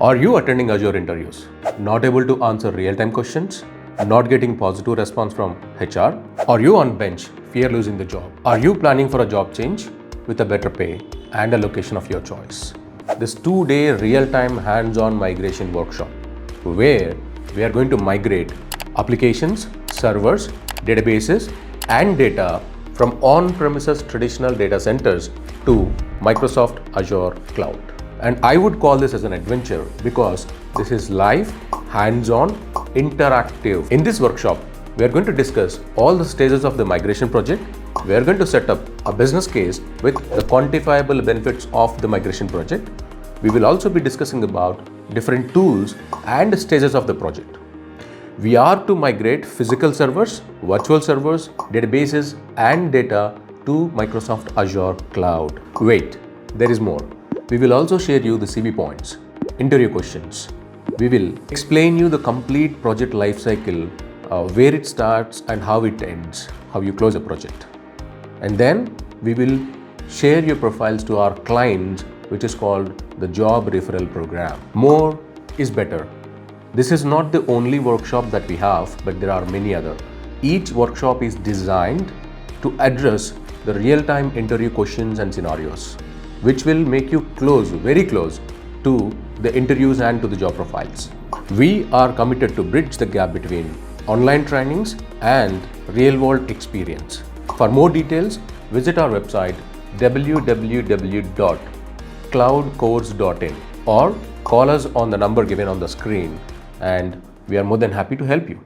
Are you attending Azure interviews? Not able to answer real-time questions? Not getting positive response from HR? Are you on bench, fear losing the job? Are you planning for a job change with a better pay and a location of your choice? This 2-day real-time hands-on migration workshop where we are going to migrate applications, servers, databases and data from on-premises traditional data centers to Microsoft Azure Cloud. And I would call this as an adventure because this is live, hands-on, interactive. In this workshop, we are going to discuss all the stages of the migration project. We are going to set up a business case with the quantifiable benefits of the migration project. We will also be discussing about different tools and stages of the project. We are to migrate physical servers, virtual servers, databases and data to Microsoft Azure Cloud. Wait, there is more. We will also share you the CV points, interview questions. We will explain you the complete project lifecycle, where it starts and how it ends, how you close a project. And then we will share your profiles to our clients, which is called the Job Referral Program. More is better. This is not the only workshop that we have, but there are many other. Each workshop is designed to address the real-time interview questions and scenarios, which will make you close, very close to the interviews and to the job profiles. We are committed to bridge the gap between online trainings and real-world experience. For more details, visit our website www.cloudcourse.in or call us on the number given on the screen, and we are more than happy to help you.